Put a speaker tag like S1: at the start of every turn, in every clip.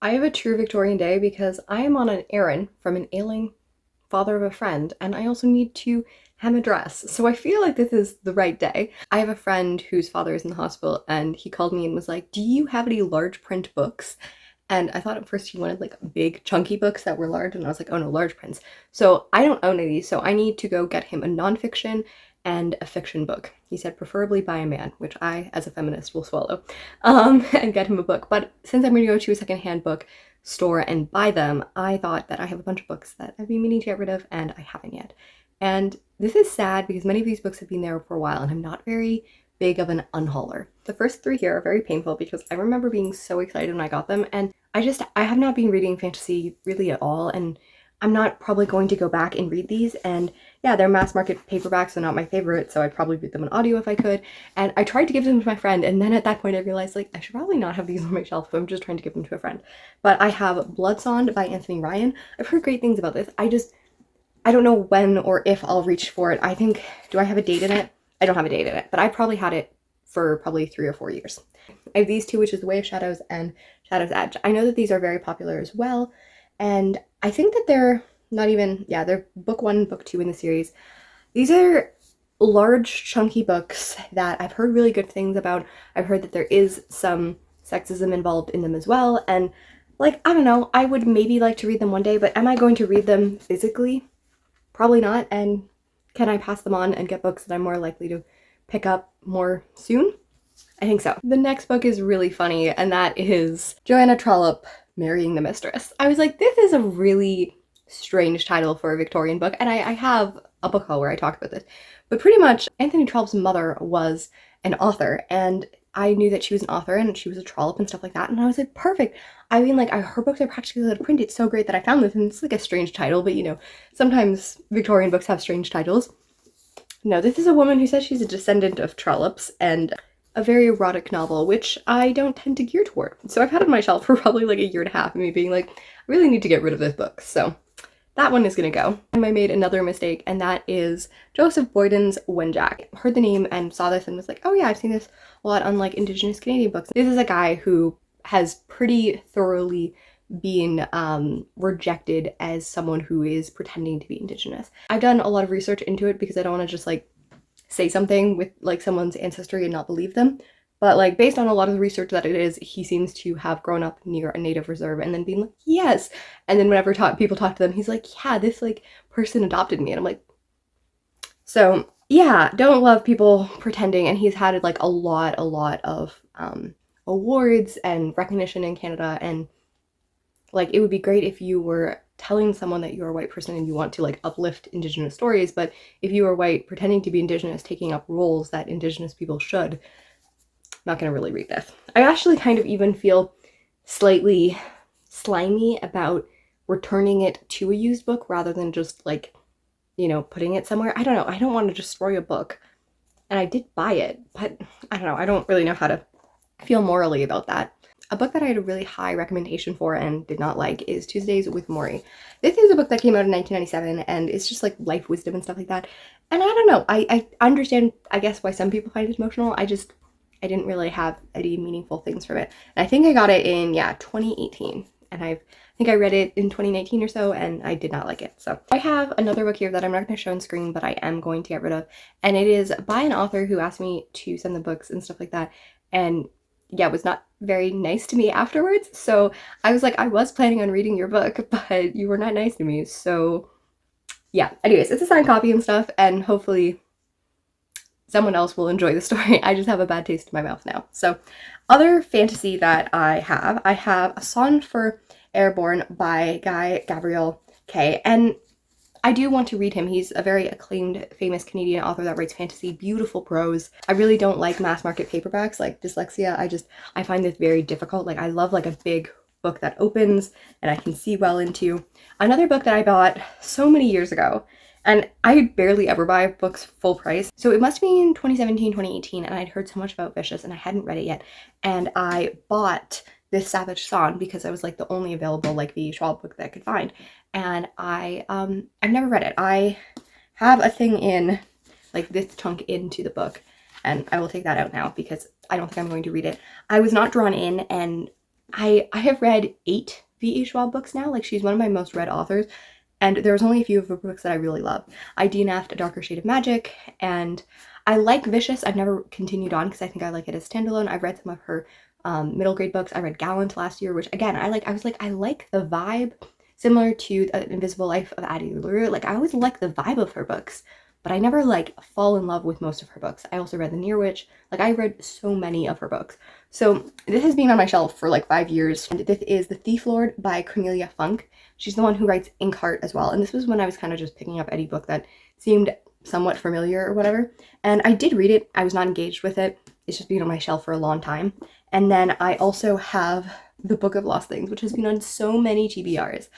S1: I have a true Victorian day because I am on an errand from an ailing father of a friend, and I also need to hem a dress. So I feel like this is the right day. I have a friend whose father is in the hospital, and he called me and was like, "Do you have any large print books?" And I thought at first he wanted like big chunky books that were large, and I was like, oh no, large prints. So I don't own any of these, so I need to go get him a nonfiction and a fiction book. He said preferably by a man, which I, as a feminist, will swallow, and get him a book. But since I'm going to go to a secondhand book store and buy them, I thought that I have a bunch of books that I've been meaning to get rid of, and I haven't yet. And this is sad because many of these books have been there for a while, and I'm not very big of an unhauler. The first three here are very painful because I remember being so excited when I got them, and I have not been reading fantasy really at all, and I'm not probably going to go back and read these. And yeah, they're mass market paperbacks, so not my favorite, so I'd probably read them in audio if I could. And I tried to give them to my friend, and then at that point I realized like I should probably not have these on my shelf, so I'm just trying to give them to a friend. But I have Bloodsond by Anthony Ryan. I've heard great things about this. I don't know when or if I'll reach for it. I think, do I have a date in it? I don't have a date in it, but I probably had it for probably 3 or 4 years. I have these two, which is The Way of Shadows and Shadow's Edge. I know that these are very popular as well, and I think that they're not even, yeah, they're book 1 and book 2 in the series. These are large, chunky books that I've heard really good things about. I've heard that there is some sexism involved in them as well, and like, I don't know, I would maybe like to read them one day, but am I going to read them physically? Probably not. And can I pass them on and get books that I'm more likely to pick up more soon? I think so. The next book is really funny, and that is Joanna Trollope Marrying the Mistress. I was like, this is a really strange title for a Victorian book, and I have a book haul where I talk about this. But pretty much, Anthony Trollope's mother was an author, and I knew that she was an author and she was a Trollope and stuff like that, and I was like, perfect. I mean, like, her books are practically out of print. It's so great that I found this, and it's like a strange title, but you know, sometimes Victorian books have strange titles. No, this is a woman who says she's a descendant of Trollope's, and a very erotic novel, which I don't tend to gear toward. So I've had it on my shelf for probably like a year and a half, and me being like, I really need to get rid of this book. So that one is gonna go. And I made another mistake, and that is Joseph Boyden's Wenjack. Heard the name and saw this and was like, oh yeah, I've seen this a lot on like Indigenous Canadian books. This is a guy who has pretty thoroughly been rejected as someone who is pretending to be Indigenous. I've done a lot of research into it because I don't want to just like say something with like someone's ancestry and not believe them. But like based on a lot of the research that it is, he seems to have grown up near a native reserve and then being like, yes. And then whenever people talk to them, he's like, yeah, this like person adopted me. And I'm like, so yeah, don't love people pretending. And he's had like a lot of awards and recognition in Canada. And like, it would be great if you were telling someone that you're a white person and you want to like uplift Indigenous stories, but if you are white pretending to be Indigenous, taking up roles that Indigenous people should, not gonna really read this. I actually kind of even feel slightly slimy about returning it to a used book rather than just like, you know, putting it somewhere. I don't know, I don't want to destroy a book, and I did buy it, but I don't know, I don't really know how to feel morally about that. A book that I had a really high recommendation for and did not like is Tuesdays with Morrie. This is a book that came out in 1997, and it's just like life wisdom and stuff like that. And I don't know, I understand, I guess, why some people find it emotional. I didn't really have any meaningful things from it. And I think I got it in, yeah, 2018. And I think I read it in 2019 or so, and I did not like it. So I have another book here that I'm not going to show on screen, but I am going to get rid of. And it is by an author who asked me to send the books and stuff like that. And yeah, was not very nice to me afterwards. So I was like, I was planning on reading your book, but you were not nice to me. So yeah, anyways, it's a signed copy and stuff, and hopefully someone else will enjoy the story. I just have a bad taste in my mouth now. So other fantasy that I have A Song for Airborne by Guy Gabriel Kay, and I do want to read him. He's a very acclaimed, famous Canadian author that writes fantasy, beautiful prose. I really don't like mass market paperbacks, like dyslexia. I find this very difficult. Like, I love like a big book that opens and I can see well into. Another book that I bought so many years ago, and I barely ever buy books full price. So it must be in 2017, 2018, and I'd heard so much about Vicious and I hadn't read it yet. And I bought this Savage Song because I was like the only available like the Schwab book that I could find. And I've never read it. I have a thing in like this chunk into the book, and I will take that out now because I don't think I'm going to read it. I was not drawn in, and I have read 8 V.E. Schwab books now. Like, she's one of my most read authors, and there's only a few of her books that I really love. I DNF'd A Darker Shade of Magic, and I like Vicious. I've never continued on because I think I like it as standalone. I've read some of her middle grade books. I read Gallant last year, which again, I like the vibe, similar to Invisible Life of Addie LaRue. Like, I always like the vibe of her books, but I never like fall in love with most of her books. I also read The Near Witch. Like, I read so many of her books. So this has been on my shelf for like 5 years. And this is The Thief Lord by Cornelia Funk. She's the one who writes Inkheart as well. And this was when I was kind of just picking up any book that seemed somewhat familiar or whatever. And I did read it. I was not engaged with it. It's just been on my shelf for a long time. And then I also have The Book of Lost Things, which has been on so many TBRs.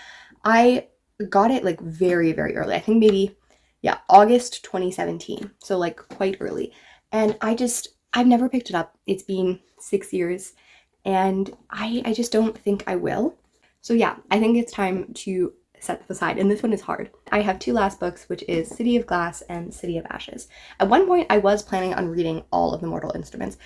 S1: I got it like very, very early. I think maybe, yeah, August 2017. So like quite early. And I've never picked it up. It's been 6 years and I just don't think I will. So yeah, I think it's time to set this aside, and this one is hard. I have 2 last books, which is City of Glass and City of Ashes. At one point, I was planning on reading all of the Mortal Instruments,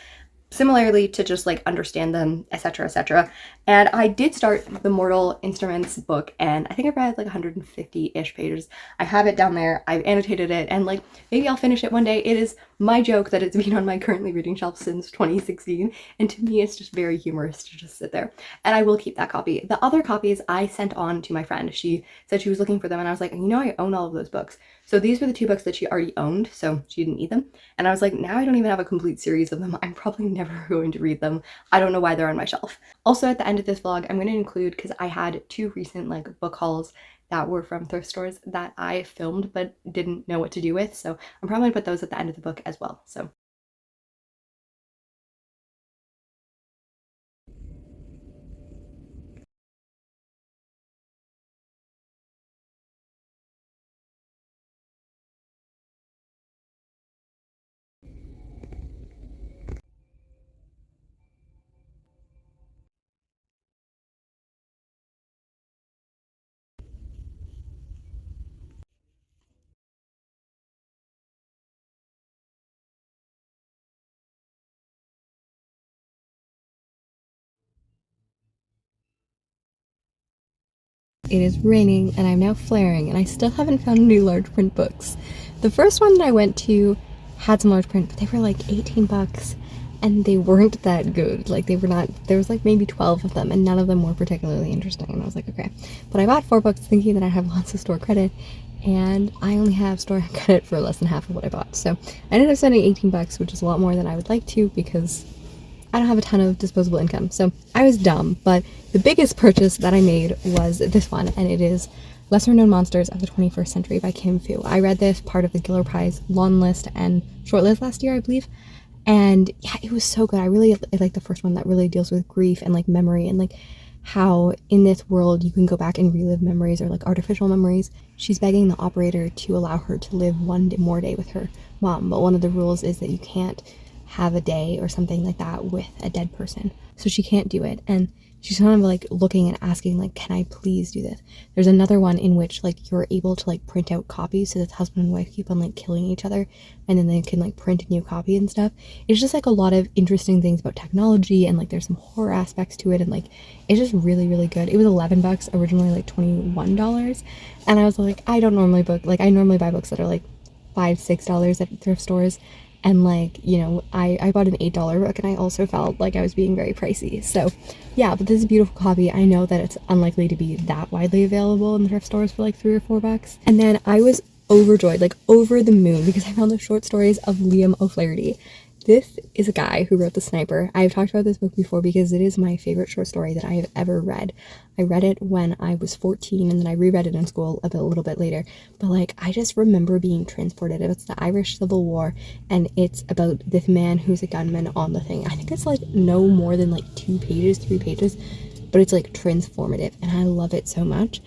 S1: similarly to just like understand them, etc., etc. And I did start the Mortal Instruments book, and I think I read like 150-ish pages. I have it down there. I've annotated it, and like maybe I'll finish it one day. It is my joke that it's been on my currently reading shelf since 2016, and to me it's just very humorous to just sit there. And I will keep that copy. The other copies I sent on to my friend. She said she was looking for them, and I was like, you know, I own all of those books. So these were the 2 books that she already owned, so she didn't need them. And I was like, now I don't even have a complete series of them. I'm probably never going to read them. I don't know why they're on my shelf. Also, at the end of this vlog, I'm going to include, because I had 2 recent like book hauls that were from thrift stores that I filmed but didn't know what to do with. So I'm probably going to put those at the end of the book as well. So it is raining and I'm now flaring, and I still haven't found any large print books. The first one that I went to had some large print, but they were like 18 bucks and they weren't that good. Like, they were not, there was like maybe 12 of them and none of them were particularly interesting, and I was like, okay. But I bought 4 books thinking that I have lots of store credit, and I only have store credit for less than half of what I bought. So I ended up spending 18 bucks, which is a lot more than I would like to because I don't have a ton of disposable income. So I was dumb, but the biggest purchase that I made was this one, and it is Lesser Known Monsters of the 21st Century by Kim Fu. I read this part of the Giller Prize long list and short list last year, I believe. And yeah, it was so good. I like the first one that really deals with grief and like memory, and like how in this world you can go back and relive memories or like artificial memories. She's begging the operator to allow her to live one more day with her mom, but one of the rules is that you can't have a day or something like that with a dead person. So she can't do it. And she's kind of like looking and asking, like, can I please do this? There's another one in which like you're able to like print out copies so that husband and wife keep on like killing each other, and then they can like print a new copy and stuff. It's just like a lot of interesting things about technology, and like there's some horror aspects to it, and like it's just really, really good. It was 11 bucks, originally like $21. And I was like, I normally buy books that are like $5-6 at thrift stores. And like, you know, I bought an $8 book, and I also felt like I was being very pricey. So yeah, but this is a beautiful copy. I know that it's unlikely to be that widely available in the thrift stores for like $3 or $4. And then I was overjoyed, like over the moon, because I found the short stories of Liam O'Flaherty. This is a guy who wrote The Sniper. I've talked about this book before because it is my favorite short story that I have ever read. I read it when I was 14, and then I reread it in school a little bit later. But like, I just remember being transported. It's the Irish Civil War, and it's about this man who's a gunman on the thing. I think it's like no more than like 2 pages, 3 pages, but it's like transformative, and I love it so much.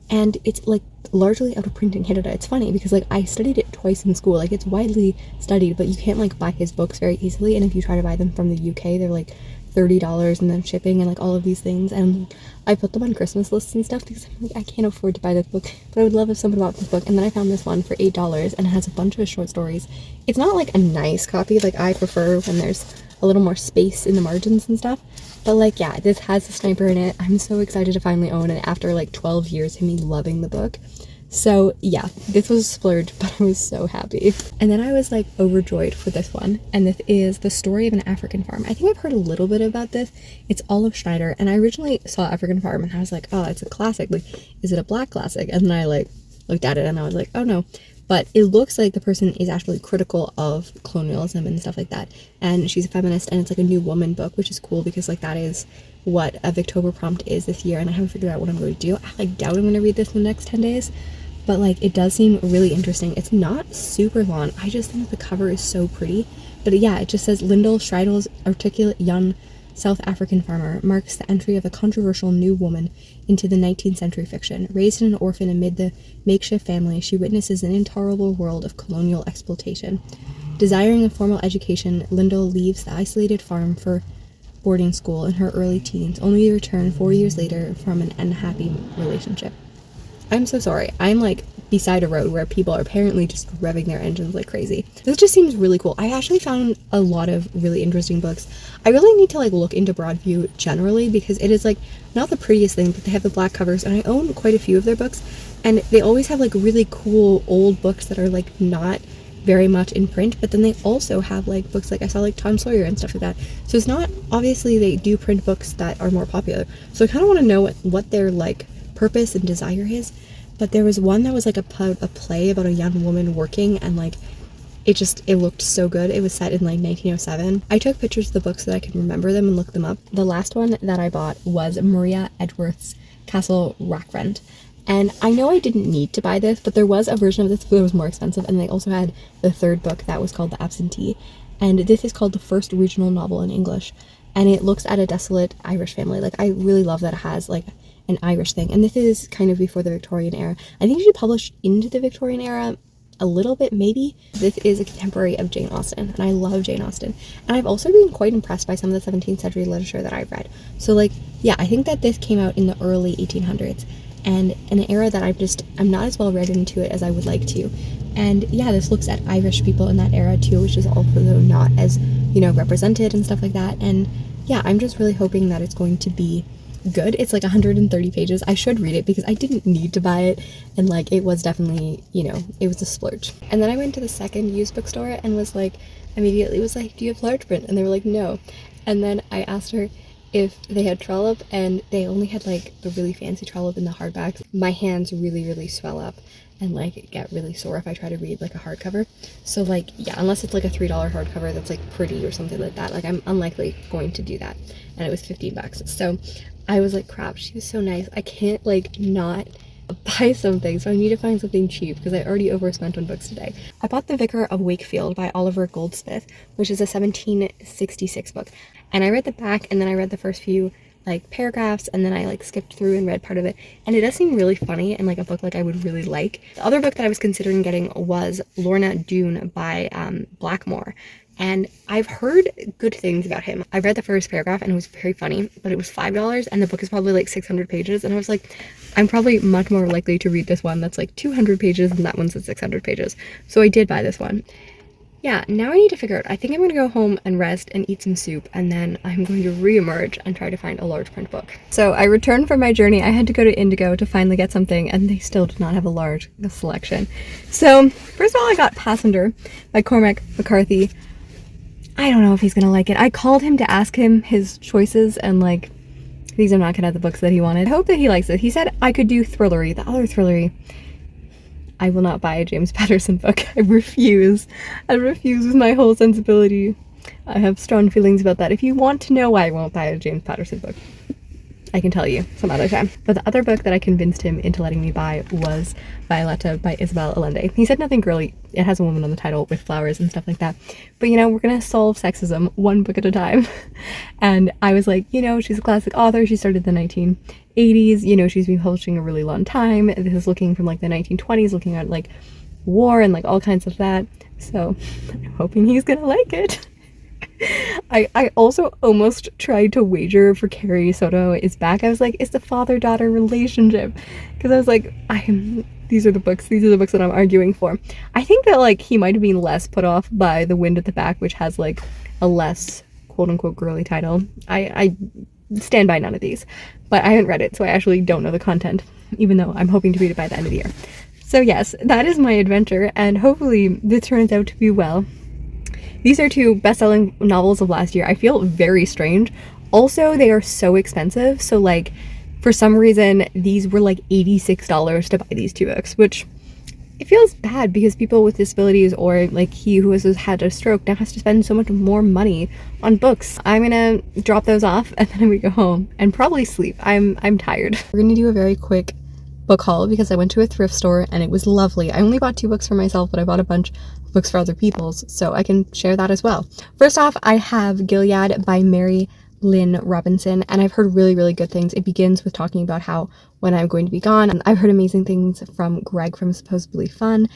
S1: And it's like largely out of print in Canada. It's funny because like I studied it twice in school. Like, it's widely studied, but you can't like buy his books very easily, and if you try to buy them from the UK, they're like $30 and then shipping and like all of these things. And I put them on Christmas lists and stuff because I'm like, I can't afford to buy this book, but I would love if someone bought this book. And then I found this one for $8, and it has a bunch of short stories. It's not like a nice copy. Like, I prefer when there's a little more space in the margins and stuff. But like, yeah, this has a sniper in it. I'm so excited to finally own it after like 12 years of me loving the book. So yeah, this was a splurge, but I was so happy. And then I was like overjoyed for this one. And this is The Story of an African Farm. I think I've heard a little bit about this. It's Olive Schneider. And I originally saw African Farm and I was like, oh, it's a classic. Like, is it a black classic? And then I like looked at it and I was like, oh no. But it looks like the person is actually critical of colonialism and stuff like that. And she's a feminist, and it's like a new woman book, which is cool because like that is what a Victober prompt is this year. And I haven't figured out what I'm going to do. I like doubt I'm going to read this in the next 10 days. But like, it does seem really interesting. It's not super long. I just think the cover is so pretty. But yeah, it just says Lyndall Schreidel's articulate young South African farmer marks the entry of a controversial new woman into the 19th century fiction. Raised an orphan amid the makeshift family, she witnesses an intolerable world of colonial exploitation. Desiring a formal education, Lyndall leaves the isolated farm for boarding school in her early teens, only to return 4 years later from an unhappy relationship. I'm so sorry. I'm like beside a road where people are apparently just revving their engines like crazy. This just seems really cool. I actually found a lot of really interesting books. I really need to like look into Broadview generally because it is like not the prettiest thing, but they have the black covers and I own quite a few of their books and they always have like really cool old books that are like not very much in print, but then they also have like books like I saw like Tom Sawyer and stuff like that. So it's not, obviously they do print books that are more popular. So I kind of want to know what their like purpose and desire is. But there was one that was like a play about a young woman working and like it looked so good. It was set in like 1907. I took pictures of the books so that I could remember them and look them up. The last one that I bought was Maria Edgeworth's Castle Rackrent. And I know I didn't need to buy this, but there was a version of this that was more expensive, and they also had the third book that was called The Absentee. And this is called the first regional novel in English. And it looks at a desolate Irish family. Like, I really love that it has like an Irish thing. And this is kind of before the Victorian era. I think she published into the Victorian era a little bit, maybe. This is a contemporary of Jane Austen, and I love Jane Austen. And I've also been quite impressed by some of the 17th century literature that I've read. So like, yeah, I think that this came out in the early 1800s. And in an era that I'm not as well read into it as I would like to. And yeah, this looks at Irish people in that era too, which is also not as, represented and stuff like that. And yeah, I'm just really hoping that it's going to be good. It's like 130 pages. I should read it because I didn't need to buy it. And like, it was definitely, it was a splurge. And then I went to the second used bookstore and was like, immediately was like, do you have large print? And they were like, no. And then I asked her if they had Trollope, and they only had like the really fancy Trollope in the hardbacks. My hands really swell up and like get really sore if I try to read like a hardcover. So like, yeah, unless it's like a $3 hardcover that's like pretty or something like that, like I'm unlikely going to do that. And it was $15. So I was like, crap, she was so nice. I can't like not buy something, so I need to find something cheap because I already overspent on books today. I bought The Vicar of Wakefield by Oliver Goldsmith, which is a 1766 book. And I read the back and then I read the first few like paragraphs and then I like skipped through and read part of it. And it does seem really funny and like a book like I would really like. The other book that I was considering getting was Lorna Doone by Blackmore. And I've heard good things about him. I read the first paragraph and it was very funny, but it was $5 and the book is probably like 600 pages. And I was like, I'm probably much more likely to read this one that's like 200 pages than that one's at 600 pages. So I did buy this one. Yeah, now I need to figure out. I think I'm going to go home and rest and eat some soup, and then I'm going to re-emerge and try to find a large print book. So I returned from my journey. I had to go to Indigo to finally get something, and they still did not have a large selection. So first of all, I got Passenger by Cormac McCarthy. I don't know if he's going to like it. I called him to ask him his choices, and like, these are not going to have the books that he wanted. I hope that he likes it. He said I could do Thrillery, the other Thrillery. I will not buy a James Patterson book. I refuse. I refuse with my whole sensibility. I have strong feelings about that. If you want to know why I won't buy a James Patterson book, I can tell you some other time. But the other book that I convinced him into letting me buy was Violeta by Isabelle Alende. He said nothing girly. It has a woman on the title with flowers and stuff like that. But we're gonna solve sexism one book at a time. And I was like, she's a classic author. She started in the 1980s. She's been publishing a really long time. This is looking from like the 1920s, looking at like war and like all kinds of that. So I'm hoping he's gonna like it. I also almost tried to wager for Carrie Soto is back. I was like, it's the father-daughter relationship, because I was like, these are the books that I'm arguing for. I think that like he might have been less put off by The Wind at the Back, which has like a less quote unquote girly title. I stand by none of these, but I haven't read it, so I actually don't know the content, even though I'm hoping to read it by the end of the year. So yes, that is my adventure, and hopefully this turns out to be well. These are two best-selling novels of last year. I feel very strange. Also, they are so expensive, so like for some reason these were like $86 to buy these two books, which it feels bad because people with disabilities or like he who has had a stroke now has to spend so much more money on books. I'm gonna drop those off and then we go home and probably sleep. I'm tired. We're gonna do a very quick book haul because I went to a thrift store and it was lovely. I only bought 2 books for myself, but I bought a bunch of books for other people's, so I can share that as well. First off, I have Gilead by Lynn Robinson, and I've heard really, really good things. It begins with talking about how when I'm going to be gone, and I've heard amazing things from Greg from Supposedly Fun,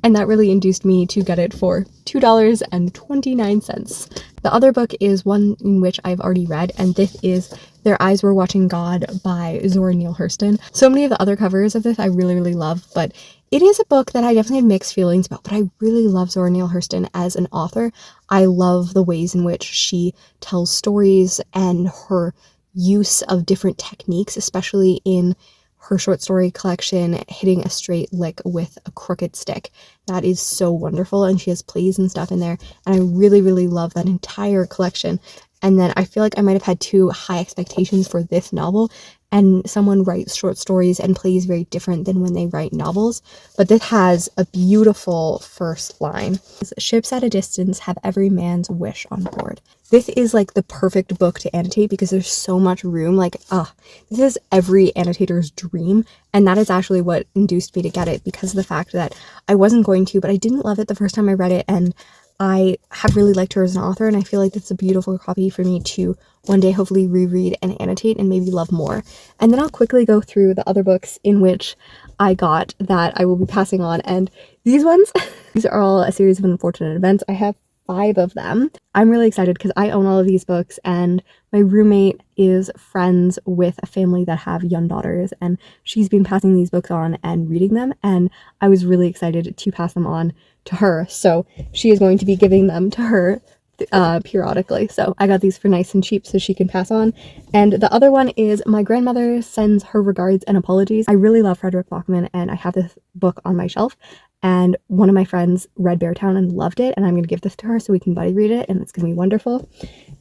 S1: and that really induced me to get it for $2.29. The other book is one in which I've already read, and this is Their Eyes Were Watching God by Zora Neale Hurston. So many of the other covers of this I really, really love, but it is a book that I definitely had mixed feelings about, but I really love Zora Neale Hurston as an author. I love the ways in which she tells stories and her use of different techniques, especially in her short story collection, Hitting a Straight Lick with a Crooked Stick. That is so wonderful, and she has plays and stuff in there, and I really, really love that entire collection. And then I feel like I might have had too high expectations for this novel, and someone writes short stories and plays very different than when they write novels, but this has a beautiful first line. Ships at a distance have every man's wish on board. This is like the perfect book to annotate because there's so much room. Like, this is every annotator's dream, and that is actually what induced me to get it, because of the fact that I wasn't going to, but I didn't love it the first time I read it, and I have really liked her as an author, and I feel like it's a beautiful copy for me to one day hopefully reread and annotate and maybe love more. And then I'll quickly go through the other books in which I got that I will be passing on, and these ones, these are all a series of unfortunate events. I have 5 of them. I'm really excited because I own all of these books, and my roommate is friends with a family that have young daughters, and she's been passing these books on and reading them, and I was really excited to pass them on to her, so she is going to be giving them to her periodically. So I got these for nice and cheap so she can pass on. And the other one is My Grandmother Sends Her Regards and Apologies. I really love Frederick Bachman, and I have this book on my shelf, and one of my friends read Beartown and loved it, and I'm going to give this to her so we can buddy read it, and it's going to be wonderful.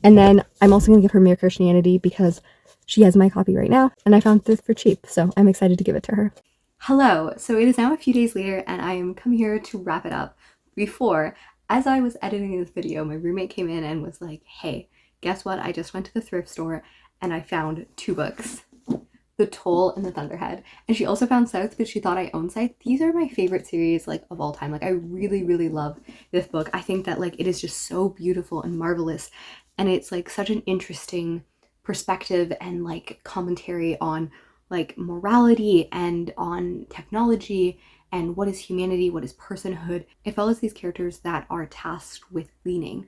S1: And then I'm also going to give her Mere Christianity because she has my copy right now, and I found this for cheap, so I'm excited to give it to her. Hello, so it is now a few days later, and I am come here to wrap it up. Before, as I was editing this video, my roommate came in and was like, hey, guess what? I just went to the thrift store and I found 2 books. The Toll and the Thunderhead. And she also found South because she thought I owned Scythe. These are my favorite series like of all time. Like I really, really love this book. I think that like it is just so beautiful and marvelous. And it's like such an interesting perspective and like commentary on like morality and on technology and what is humanity, what is personhood. It follows these characters that are tasked with gleaning,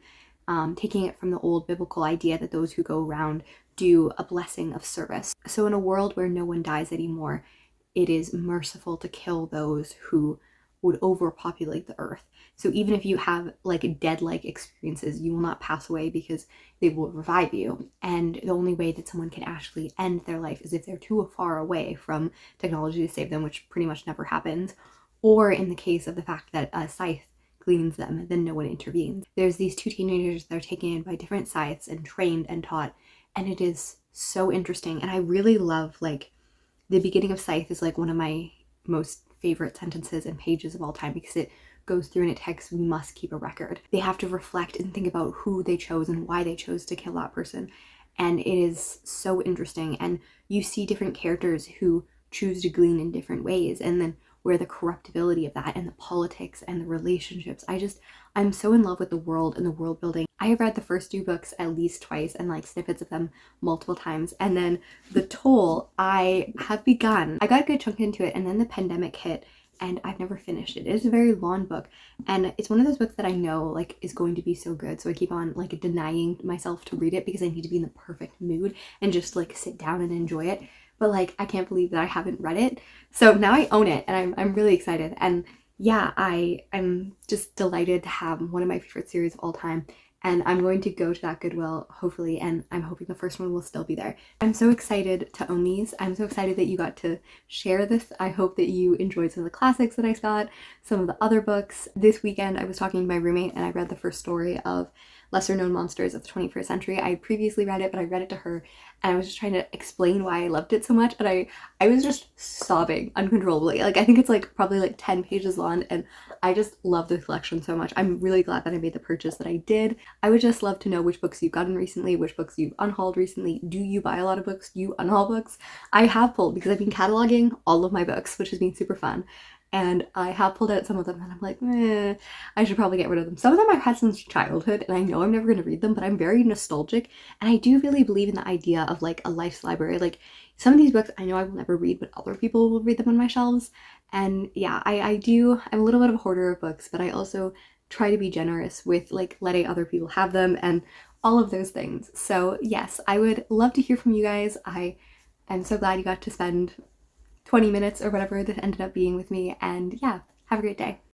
S1: taking it from the old biblical idea that those who go around do a blessing of service. So in a world where no one dies anymore, it is merciful to kill those who would overpopulate the earth. So even if you have like dead-like experiences, you will not pass away because they will revive you. And the only way that someone can actually end their life is if they're too far away from technology to save them, which pretty much never happens. Or in the case of the fact that a scythe gleans them, then no one intervenes. There's these 2 teenagers that are taken in by different scythes and trained and taught, and it is so interesting. And I really love like the beginning of Scythe is like one of my most favorite sentences and pages of all time because it goes through and it texts, we must keep a record. They have to reflect and think about who they chose and why they chose to kill that person. And it is so interesting. And you see different characters who choose to glean in different ways, and then where the corruptibility of that and the politics and the relationships. I'm so in love with the world and the world building. I have read the first 2 books at least twice and like snippets of them multiple times. And then The Toll, I have begun. I got a good chunk into it, and then the pandemic hit and I've never finished it. It is a very long book, and it's one of those books that I know like is going to be so good, so I keep on like denying myself to read it because I need to be in the perfect mood and just like sit down and enjoy it. But like I can't believe that I haven't read it. So now I own it, and I'm really excited. And yeah, I'm just delighted to have one of my favorite series of all time and I'm going to go to that Goodwill hopefully, and I'm hoping the first one will still be there. I'm so excited to own these. I'm so excited that you got to share this. I hope that you enjoyed some of the classics that I got, some of the other books. This weekend I was talking to my roommate and I read the first story of Lesser Known Monsters of the 21st Century. I previously read it, but I read it to her and I was just trying to explain why I loved it so much, and I was just sobbing uncontrollably. Like, I think it's like probably like 10 pages long, and I just love the collection so much. I'm really glad that I made the purchase that I did. I would just love to know which books you've gotten recently, which books you've unhauled recently. Do you buy a lot of books? Do you unhaul books? I have pulled, because I've been cataloging all of my books, which has been super fun. And I have pulled out some of them and I'm like, I should probably get rid of them. Some of them I've had since childhood and I know I'm never going to read them, but I'm very nostalgic. And I do really believe in the idea of like a life's library. Like, some of these books I know I will never read, but other people will read them on my shelves. And yeah, I'm a little bit of a hoarder of books, but I also try to be generous with like letting other people have them and all of those things. So yes, I would love to hear from you guys. I am so glad you got to spend 20 minutes or whatever that ended up being with me, and yeah, have a great day.